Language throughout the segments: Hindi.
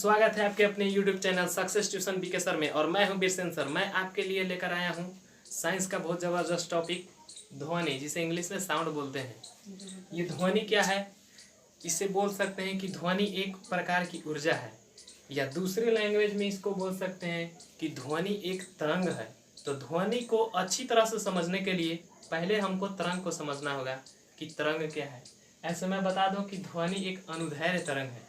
स्वागत है आपके अपने YouTube channel success tuition BK sir में। और मैं हूं बिरसेन सर। मैं आपके लिए लेकर आया हूं साइंस का बहुत ज़बरदस्त टॉपिक ध्वनि, जिसे इंग्लिश में साउंड बोलते हैं। ये ध्वनि क्या है? इसे बोल सकते हैं कि ध्वनि एक प्रकार की ऊर्जा है, या दूसरे लैंग्वेज में इसको बोल सकते हैं कि ध्वनि एक तरंग है। तो ध्वनि को अच्छी तरह से समझने के लिए पहले हमको तरंग को समझना होगा कि तरंग क्या है। ऐसे मैं बता दूं कि ध्वनि एक अनुदैर्घ्य तरंग है।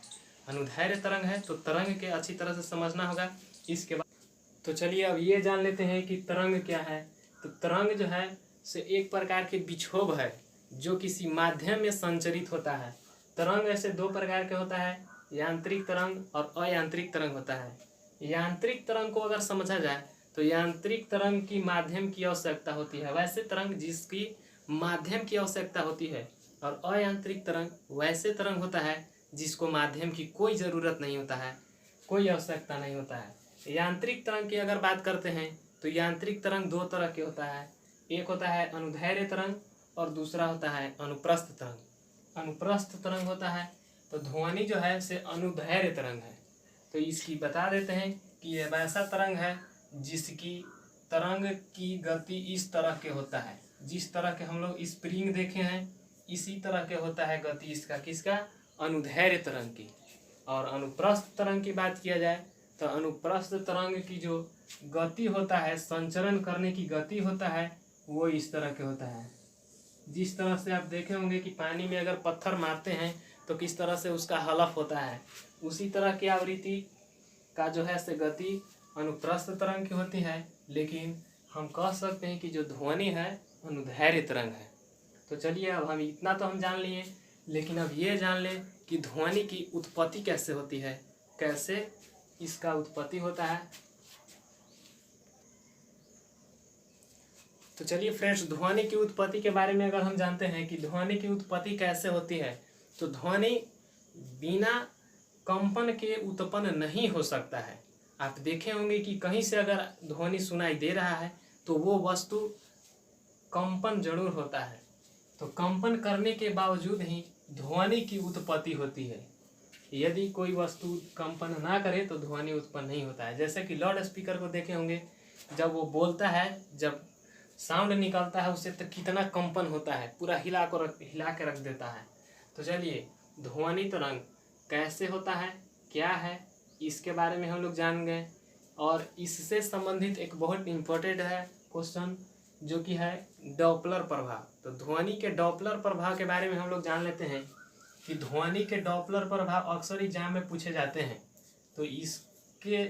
अनुदैर्घ्य तरंग है तो तरंग के अच्छी तरह से समझना होगा। इसके बाद तो चलिए अब ये जान लेते हैं कि तरंग क्या है। तो तरंग जो है से एक प्रकार के विक्षोभ है जो किसी माध्यम में संचरित होता है। तरंग ऐसे दो प्रकार के होता है, यांत्रिक तरंग और अयांत्रिक तरंग होता है। यांत्रिक तरंग को अगर समझा जाए तो यांत्रिक तरंग की माध्यम की आवश्यकता होती है, वैसे तरंग जिसकी माध्यम की आवश्यकता होती है। और अयांत्रिक तरंग वैसे तरंग होता है जिसको माध्यम की कोई ज़रूरत नहीं होता है, कोई आवश्यकता नहीं होता है। यांत्रिक तरंग की अगर बात करते हैं तो यांत्रिक तरंग दो तरह के होता है। एक होता है अनुदैर्घ्य तरंग और दूसरा होता है अनुप्रस्थ तरंग। अनुप्रस्थ तरंग होता है तो ध्वनि जो है से अनुदैर्घ्य तरंग है। तो इसकी बता देते हैं कि यह वैसा तरंग है जिसकी तरंग की गति इस तरह के होता है। जिस तरह के हम लोग स्प्रिंग देखे हैं इसी तरह के होता है गति इसका, किसका? अनुदैर्घ्य तरंग की। और अनुप्रस्थ तरंग की बात किया जाए तो अनुप्रस्थ तरंग की जो गति होता है, संचरण करने की गति होता है, वो इस तरह के होता है। जिस तरह से आप देखे होंगे कि पानी में अगर पत्थर मारते हैं तो किस तरह से उसका हलफ होता है, उसी तरह की आवृत्ति का जो है से गति अनुप्रस्थ तरंग की होती है। लेकिन हम कह सकते हैं कि जो ध्वनि है अनुदैर्घ्य तरंग है। तो चलिए अब हम इतना तो हम जान लिए, लेकिन अब ये जान लें कि ध्वनि की उत्पत्ति कैसे होती है, कैसे इसका उत्पत्ति होता है। तो चलिए फ्रेंड्स, ध्वनि की उत्पत्ति के बारे में अगर हम जानते हैं कि ध्वनि की उत्पत्ति कैसे होती है, तो ध्वनि बिना कंपन के उत्पन्न नहीं हो सकता है। आप देखे होंगे कि कहीं से अगर ध्वनि सुनाई दे रहा है तो वो वस्तु कंपन जरूर होता है। तो कंपन करने के बावजूद ही ध्वनि की उत्पत्ति होती है। यदि कोई वस्तु कंपन ना करे तो ध्वनि उत्पन्न नहीं होता है। जैसे कि लाउड स्पीकर को देखे होंगे, जब वो बोलता है, जब साउंड निकलता है उससे तो कितना कंपन होता है, पूरा हिला के रख देता है। तो चलिए ध्वनि तरंग कैसे होता है, क्या है, इसके बारे में हम लोग जान गए। और इससे संबंधित एक बहुत इम्पोर्टेंट है क्वेश्चन, जो कि है डॉपलर प्रभाव। तो ध्वनि के डॉपलर प्रभाव के बारे में हम लोग जान लेते हैं कि ध्वनि के डॉपलर प्रभाव अक्सर एग्जाम में पूछे जाते हैं। तो इसके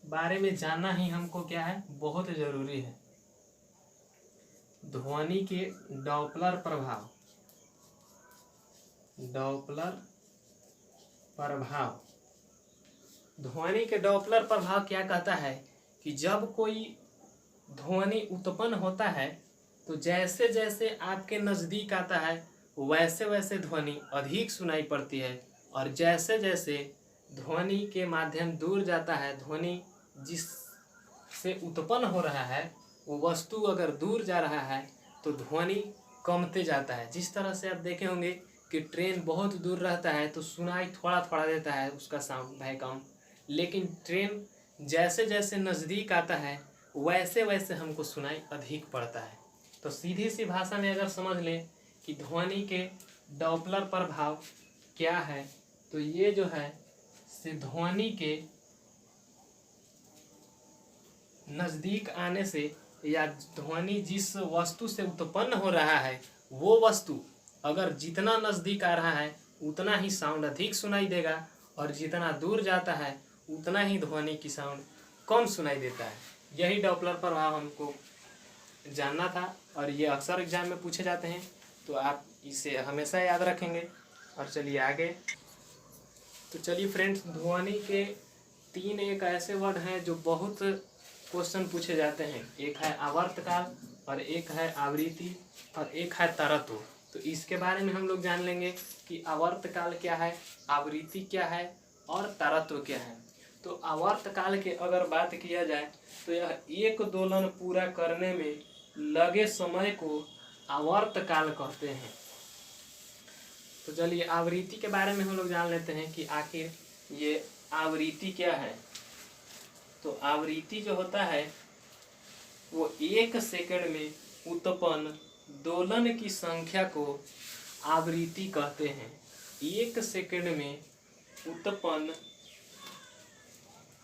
बारे में जानना ही हमको क्या है, बहुत ज़रूरी है। ध्वनि के डॉपलर प्रभाव, डॉपलर प्रभाव, ध्वनि के डॉपलर प्रभाव क्या कहता है कि जब कोई ध्वनि उत्पन्न होता है तो जैसे जैसे आपके नज़दीक आता है वैसे वैसे ध्वनि अधिक सुनाई पड़ती है, और जैसे जैसे ध्वनि के माध्यम दूर जाता है, ध्वनि जिससे उत्पन्न हो रहा है वो वस्तु अगर दूर जा रहा है तो ध्वनि कमते जाता है। जिस तरह से आप देखे होंगे कि ट्रेन बहुत दूर रहता है तो सुनाई थोड़ा थोड़ा देता है, उसका साउंड है कम, लेकिन ट्रेन जैसे जैसे नज़दीक आता है वैसे वैसे हमको सुनाई अधिक पड़ता है। तो सीधी सी भाषा में अगर समझ लें कि ध्वनि के डॉपलर प्रभाव क्या है, तो ये जो है से ध्वनि के नज़दीक आने से, या ध्वनि जिस वस्तु से उत्पन्न हो रहा है वो वस्तु अगर जितना नज़दीक आ रहा है उतना ही साउंड अधिक सुनाई देगा, और जितना दूर जाता है उतना ही ध्वनि की साउंड कम सुनाई देता है। यही डॉपलर प्रभाव हमको जानना था, और ये अक्सर एग्जाम में पूछे जाते हैं, तो आप इसे हमेशा याद रखेंगे। और चलिए आगे। तो चलिए फ्रेंड्स, ध्वनि के तीन एक ऐसे वर्ड हैं जो बहुत क्वेश्चन पूछे जाते हैं। एक है आवर्तकाल, और एक है आवृत्ति, और एक है तरत्व। तो इसके बारे में हम लोग जान लेंगे कि आवर्तकाल क्या है, आवृत्ति क्या है, और तरत्व क्या है। तो आवर्तकाल के अगर बात किया जाए तो यह एक दोलन पूरा करने में लगे समय को आवर्तकाल कहते हैं। तो चलिए आवृत्ति के बारे में हम लोग जान लेते हैं कि आखिर ये आवृत्ति क्या है? तो आवृत्ति जो होता है वो 1 सेकंड में उत्पन्न दोलन की संख्या को आवृत्ति कहते हैं। 1 सेकंड में उत्पन्न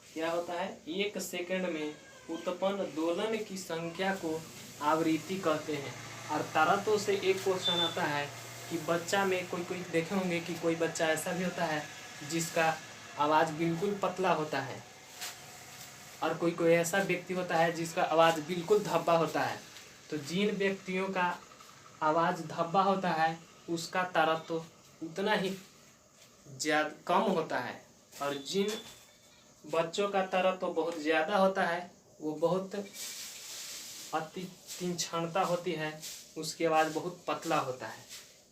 क्या होता है? 1 सेकंड में उत्पन्न दोलन की संख्या को आवृत्ति कहते हैं। और तरतों से एक क्वेश्चन आता है कि बच्चा में कोई देखे होंगे कि कोई बच्चा ऐसा भी होता है जिसका आवाज़ बिल्कुल पतला होता है, और कोई ऐसा व्यक्ति होता है जिसका आवाज़ बिल्कुल धब्बा होता है। तो जिन व्यक्तियों का आवाज़ धब्बा होता है उसका तरत्व उतना ही ज़्यादा कम होता है, और जिन बच्चों का तरत्व बहुत ज़्यादा होता है वो बहुत अति तीक्ष्णता होती है, उसकी आवाज़ बहुत पतला होता है।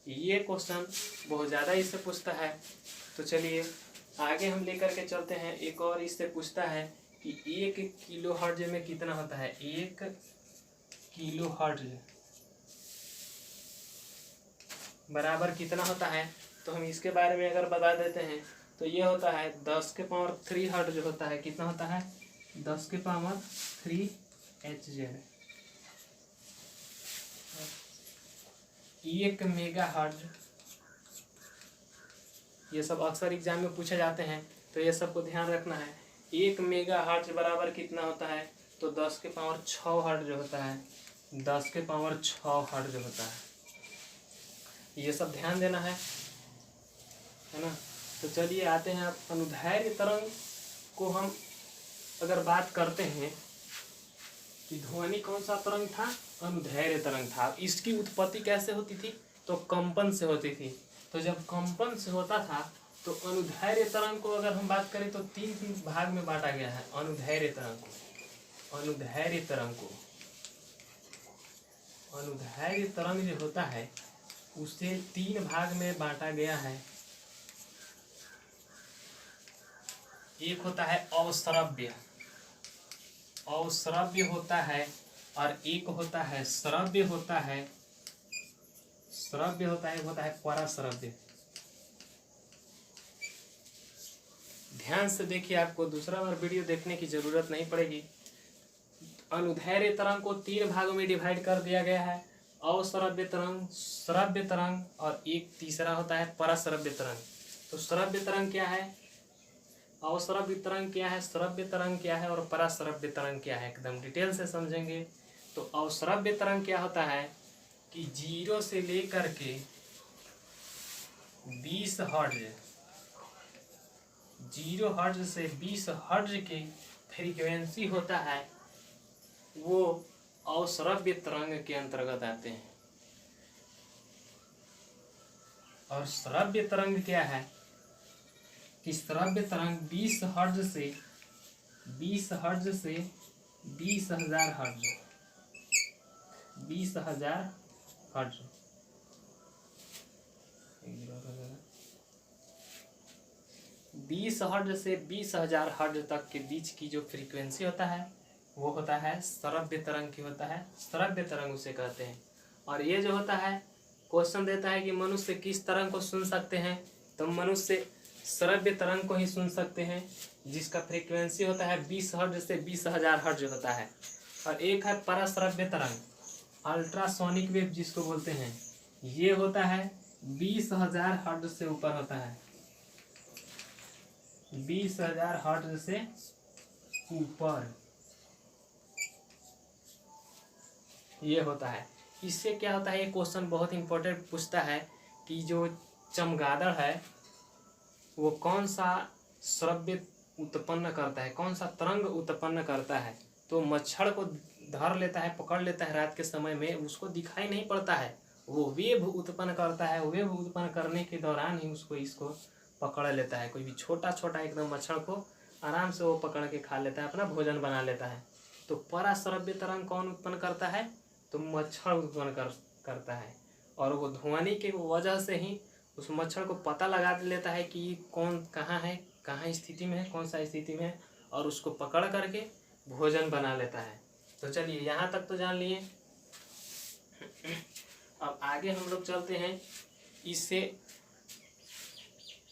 ये क्वेश्चन बहुत ज़्यादा इससे पूछता है। तो चलिए आगे हम लेकर के चलते हैं। एक और इससे पूछता है कि 1 किलो हर्ट्ज में कितना होता है? 1 किलो हर्ट्ज बराबर कितना होता है? तो हम इसके बारे में अगर बता देते हैं तो ये होता है 10 के पावर 3 हर्ट्ज होता है। कितना होता है? 10 के पावर 3 Hz। 1 मेगा हर्ट्ज, ये सब अक्सर एग्जाम में पूछे जाते हैं, तो ये सबको ध्यान रखना है। 1 मेगा हर्ट्ज बराबर कितना होता है? तो 10 के पावर 6 हर्ट्ज होता है। 10 के पावर 6 हर्ट्ज होता है। ये सब ध्यान देना है ना। तो चलिए आते हैं आप अनुदैर्ध्य तरंग को हम अगर बात करते हैं कि ध्वनि कौन सा तरंग था? अनुदैर्ध्य तरंग था। इसकी उत्पत्ति कैसे होती थी? तो कंपन से होती थी। तो जब कंपन से होता था तो अनुदैर्ध्य तरंग को अगर हम बात करें तो 3 भाग में बांटा गया है। अनुदैर्ध्य तरंग को अनुदैर्ध्य तरंग जो होता है उसे 3 भाग में बांटा गया है। एक होता है अवश्रव्य होता है, और एक होता है श्रव्य होता है। एक होता है पराश्रव्य। ध्यान से देखिए, आपको दूसरा बार वीडियो देखने की जरूरत नहीं पड़ेगी। अनुदैर्ध्य तरंग को 3 भागों में डिवाइड कर दिया गया है। अवश्रव्य तरंग, श्रव्य तरंग, और एक तीसरा होता है पराश्रव्य तरंग। तो श्रव्य तरंग क्या है, अवश्रव्य तरंग क्या है, श्रव्य तरंग क्या है और पराश्रव्य तरंग क्या है, एकदम डिटेल से समझेंगे। तो अवश्रव्य तरंग क्या होता है कि 0 से लेकर के 20 हर्ट्ज, 0 हर्ट्ज से 20 हर्ट्ज के फ्रीक्वेंसी होता है, वो अवश्रव्य तरंग के अंतर्गत आते हैं। और श्रव्य तरंग क्या है कि श्रव्य तरंग 20 हर्ट्ज से 20,000 हर्ट्ज 20,000 हर्ट्ज 20 हर्ट्ज से 20,000 हर्ट्ज तक के बीच की जो फ्रीक्वेंसी होता है वो होता है श्रव्य तरंग की होता है। श्रव्य तरंग उसे कहते हैं। और ये जो होता है क्वेश्चन देता है कि मनुष्य किस तरंग को सुन सकते हैं, तो मनुष्य श्रव्य तरंग को ही सुन सकते हैं, जिसका फ्रीक्वेंसी होता है 20 हर्ट्ज से 20,000 हर्ट्ज होता है। और एक है पराश्रव्य तरंग, अल्ट्रासोनिक वेव जिसको बोलते हैं, ये होता है 20,000 हर्ट्ज से ऊपर होता है। 20,000 हर्ट्ज से ऊपर ये होता है। इससे क्या होता है, ये क्वेश्चन बहुत इंपॉर्टेंट पूछता है कि जो चमगादड़ है वो कौन सा श्रव्य उत्पन्न करता है, कौन सा तरंग उत्पन्न करता है। तो मच्छर को धर लेता है, पकड़ लेता है रात के समय में, उसको दिखाई नहीं पड़ता है, वो वेव उत्पन्न करता है। वेव उत्पन्न करने के दौरान ही इसको पकड़ लेता है। कोई भी छोटा छोटा एकदम मच्छर को आराम से वो पकड़ के खा लेता है, अपना भोजन बना लेता है। तो पराश्रव्य तरंग कौन उत्पन्न करता है, तो मच्छर उत्पन्न करता है। और वो ध्वनि के वजह से ही उस मच्छर को पता लगा लेता है कि कौन कहाँ है, कहाँ स्थिति में है, कौन सा स्थिति में है, और उसको पकड़ करके भोजन बना लेता है। तो चलिए यहाँ तक तो जान लिए। अब आगे हम लोग चलते हैं। इससे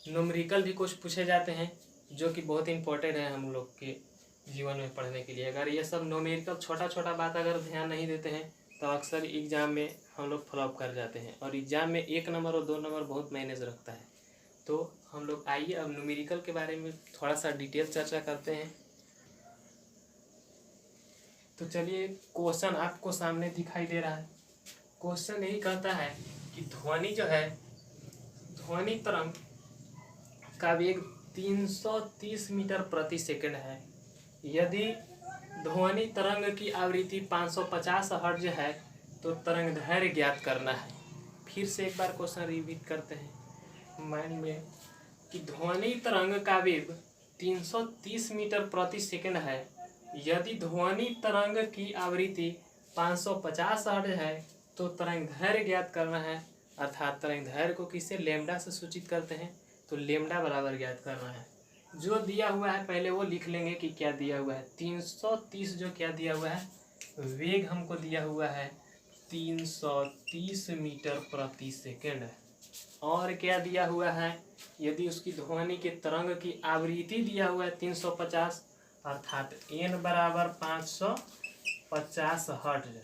न्यूमेरिकल भी कुछ पूछे जाते हैं। जो कि बहुत इंपॉर्टेंट है हम लोग के जीवन में पढ़ने के लिए। अगर ये सब न्यूमेरिकल छोटा छोटा बात अगर ध्यान नहीं देते हैं तो अक्सर एग्ज़ाम में हम लोग फ्लॉप कर जाते हैं, और एग्ज़ाम में 1 नंबर और 2 नंबर बहुत मायने रखता है। तो हम लोग आइए अब न्यूमेरिकल के बारे में थोड़ा सा डिटेल चर्चा करते हैं। तो चलिए, क्वेश्चन आपको सामने दिखाई दे रहा है। क्वेश्चन यही कहता है कि ध्वनि जो है, ध्वनि तरंग का वेग 330 मीटर प्रति सेकंड है। यदि ध्वनि तरंग की आवृत्ति 550 हर्ट्ज है तो तरंग दैर्घ्य ज्ञात करना है। फिर से एक बार क्वेश्चन रिपीट करते हैं माइंड में कि ध्वनि तरंग का वेग 330 मीटर प्रति सेकंड है। यदि ध्वनि तरंग की आवृत्ति 550 हर्ट्ज है तो तरंग दैर्घ्य ज्ञात करना है, अर्थात तरंग दैर्घ्य को किससे, लैम्डा से सूचित करते हैं, तो लैम्डा बराबर ज्ञात करना है। जो दिया हुआ है पहले वो लिख लेंगे कि क्या दिया हुआ है। 330 जो क्या दिया हुआ है, वेग हमको दिया हुआ है 330 मीटर प्रति सेकंड, और क्या दिया हुआ है, यदि उसकी ध्वनि के तरंग की आवृत्ति दिया हुआ है 350, अर्थात n बराबर 550 हर्ट्ज,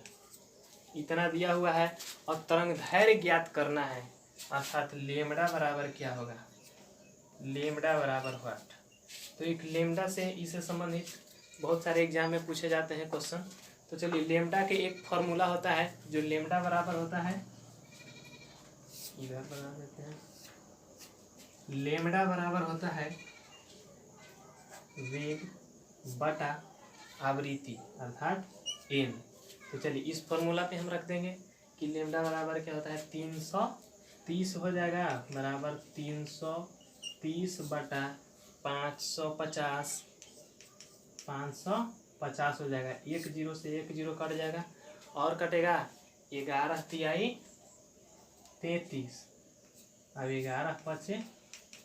इतना दिया हुआ है, और तरंग दैर्घ्य ज्ञात करना है, अर्थात लेमड़ा बराबर क्या होगा, लेमड़ा बराबर व्हाट। तो एक लेमड़ा से इसे संबंधित बहुत सारे एग्जाम में पूछे जाते हैं क्वेश्चन। तो चलिए, लेमड़ा के एक फॉर्मूला होता है जो लेमड़ा बराबर होता है, इधर बना देते हैं, लेमड़ा बराबर होता है वेग बटा आवृत्ति अर्थात n। तो चलिए, इस फॉर्मूला पे हम रख देंगे कि लेमड़ा बराबर क्या होता है, 330 हो जाएगा बराबर 330 बटा 550, 550 हो जाएगा। 1 0 से 1 0 कट जाएगा, और कटेगा 11 तिहाई 33, अब 11 पचे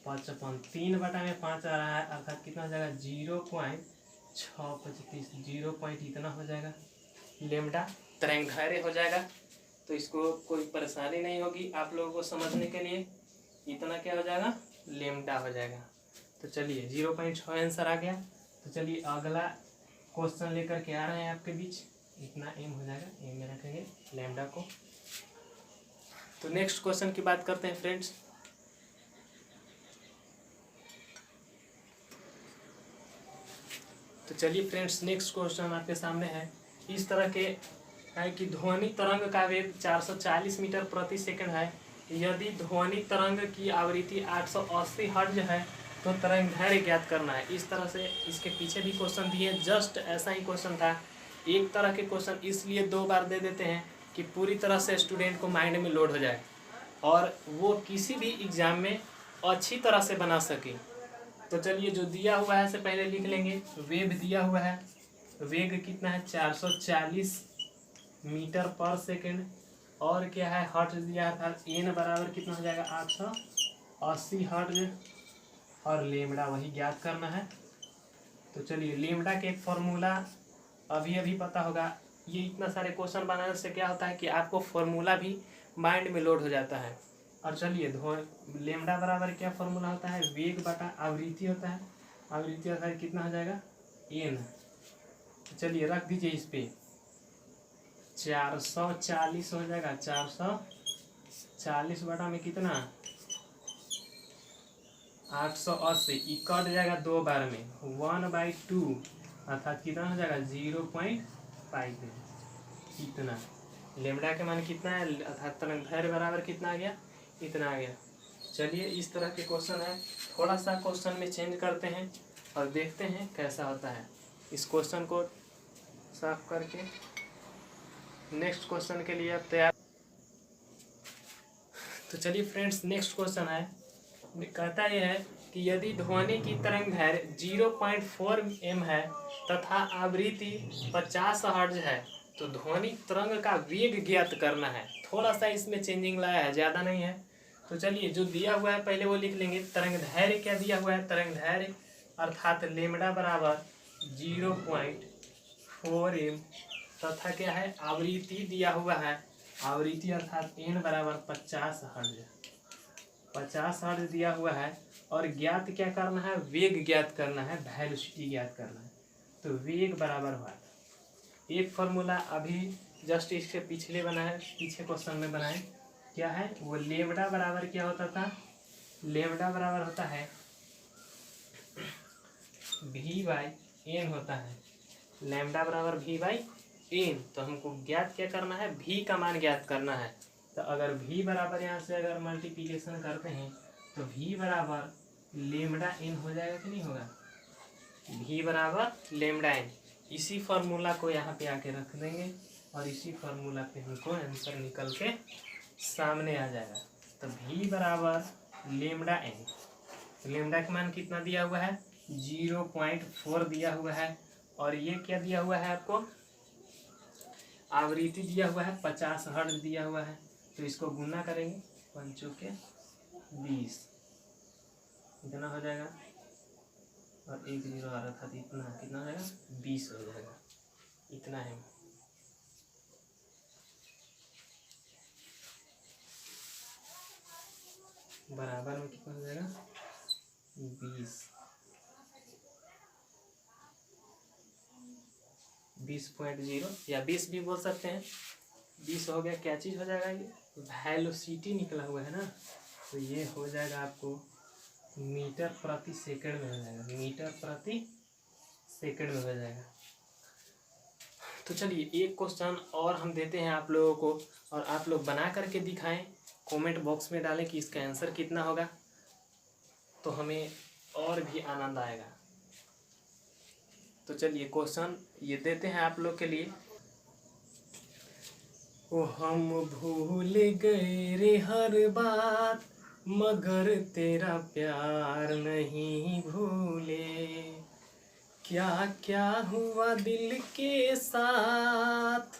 55, 3 बटा में 5 आ रहा है, अर्थात कितना हो जाएगा 0.625, 0 पॉइंट इतना हो जाएगा, लेमड़ा तरंग दैर्घ्य हो जाएगा। तो इसको कोई परेशानी नहीं होगी आप लोगों को समझने के लिए, इतना क्या हो जाएगा, लेमड़ा हो जाएगा। तो चलिए, 0.6 आंसर आ गया। तो चलिए, अगला क्वेश्चन लेकर के आ रहे हैं आपके बीच, इतना m हो जाएगा, m में रखेंगे लेमड़ा को। तो नेक्स्ट क्वेश्चन की बात करते हैं फ्रेंड्स। तो चलिए फ्रेंड्स, नेक्स्ट क्वेश्चन आपके सामने है, इस तरह के है कि ध्वनि तरंग का वेग 440 मीटर प्रति सेकंड है। यदि ध्वनि तरंग की आवृत्ति 880 हर्ट्ज है तो तरंग दैर्घ्य ज्ञात करना है। इस तरह से इसके पीछे भी क्वेश्चन दिए, जस्ट ऐसा ही क्वेश्चन था। एक तरह के क्वेश्चन इसलिए 2 बार दे देते हैं कि पूरी तरह से स्टूडेंट को माइंड में लोड हो जाए और वो किसी भी एग्जाम में अच्छी तरह से बना सके। तो चलिए, जो दिया हुआ है से पहले लिख लेंगे। वेग दिया हुआ है, वेग कितना है 440 मीटर पर सेकंड, और क्या है हर्ट्ज दिया था, n बराबर कितना हो जाएगा 880 हर्ट्ज, और लेमड़ा वही ज्ञात करना है। तो चलिए, लेमड़ा के एक फॉर्मूला अभी अभी पता होगा। ये इतना सारे क्वेश्चन बनाने से क्या होता है कि आपको फॉर्मूला भी माइंड में लोड हो जाता है। और चलिए, लेमड़ा बराबर क्या फॉर्मूला होता है, वेग बटा आवृत्ति होता है, आवृत्ति होता है कितना हो जाएगा n। तो चलिए, रख दीजिए इस पे 440 हो जाएगा, 440 बटा में कितना 880, कट जाएगा 2 बार में 1/2, अर्थात कितना हो जाएगा 0.5, इतना। लेमड़ा के मान कितना है, अर्थात तरंग दैर्घ्य बराबर कितना आ गया, इतना आ गया। चलिए, इस तरह के क्वेश्चन है, थोड़ा सा क्वेश्चन में चेंज करते हैं और देखते हैं कैसा होता है। इस क्वेश्चन को साफ करके नेक्स्ट क्वेश्चन के लिए आप तैयार। तो चलिए फ्रेंड्स, नेक्स्ट क्वेश्चन है, कहता यह है कि यदि ध्वनि की तरंग दैर्घ्य 0.4 m है तथा आवृत्ति 50 हर्ट्ज है तो ध्वनि तरंग का वेग ज्ञात करना है। थोड़ा सा इसमें चेंजिंग लाया है, ज़्यादा नहीं है। तो चलिए, जो दिया हुआ है पहले वो लिख लेंगे। तरंग दैर्घ्य क्या दिया हुआ है, तरंग दैर्घ्य अर्थात लेमड़ा बराबर 0.4 m, तथा क्या है आवृत्ति दिया हुआ है, आवृत्ति अर्थात n बराबर 50 हर्ट्ज, 50 हर्ट्ज दिया हुआ है, और ज्ञात क्या करना है, वेग ज्ञात करना है, वेलोसिटी ज्ञात करना है। तो वेग बराबर हुआ था, एक फॉर्मूला अभी जस्ट इसके पिछले बनाए, पीछे क्वेश्चन में बनाए, क्या है वो, लेमडा बराबर क्या होता था, लेमडा बराबर होता है v बाई एन होता है, लैम्डा बराबर v बाई एन। तो हमको ज्ञात क्या करना है, v का मान ज्ञात करना है। तो अगर v बराबर यहाँ से अगर मल्टीप्लिकेशन करते हैं तो v बराबर लेमडा एन हो जाएगा कि नहीं होगा, v बराबर लेमडा एन। इसी फार्मूला को यहाँ पे आके रख देंगे और इसी फार्मूला पे हमको आंसर निकल के सामने आ जाएगा। तो v बराबर लेमडा एन, लेमडा का मान कितना दिया हुआ है, 0.4 दिया हुआ है, और ये क्या दिया हुआ है आपको, आवृत्ति दिया हुआ है 50 हर्ट्ज दिया हुआ है। तो इसको गुना करेंगे, 5 के 20 इतना हो जाएगा, और 1 0 आ रहा था तो इतना कितना हो जाएगा, 20 हो जाएगा, इतना है। बराबर में कितना हो जाएगा, 20.0 या 20 भी बोल सकते हैं। 20 हो गया, क्या चीज़ हो जाएगा, ये वेलोसिटी निकला हुआ है ना, तो ये हो जाएगा आपको मीटर प्रति सेकंड में हो जाएगा, मीटर प्रति सेकंड में हो जाएगा। तो चलिए एक क्वेश्चन और हम देते हैं आप लोगों को, और आप लोग बना करके दिखाएं, कमेंट बॉक्स में डालें कि इसका आंसर कितना होगा, तो हमें और भी आनंद आएगा। तो चलिए क्वेश्चन ये देते हैं आप लोग के लिए। ओ हम भूल गए रे हर बात, मगर तेरा प्यार नहीं भूले, क्या क्या हुआ दिल के साथ,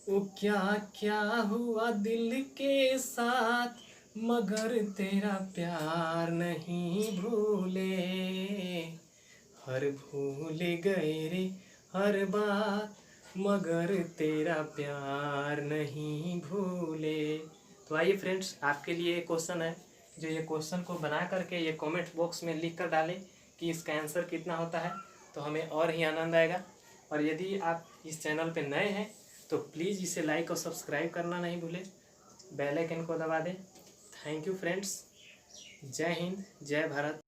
ओ क्या क्या हुआ दिल के साथ, मगर तेरा प्यार नहीं भूले, हर भूल गए रे हर बात, मगर तेरा प्यार नहीं भूले। तो आइए फ्रेंड्स, आपके लिए एक क्वेश्चन है, जो ये क्वेश्चन को बना करके ये कमेंट बॉक्स में लिख कर डालें कि इसका आंसर कितना होता है, तो हमें और ही आनंद आएगा। और यदि आप इस चैनल पे नए हैं तो प्लीज़ इसे लाइक और सब्सक्राइब करना नहीं भूलें, बेल आइकन को दबा दें। थैंक यू फ्रेंड्स, जय हिंद, जय भारत।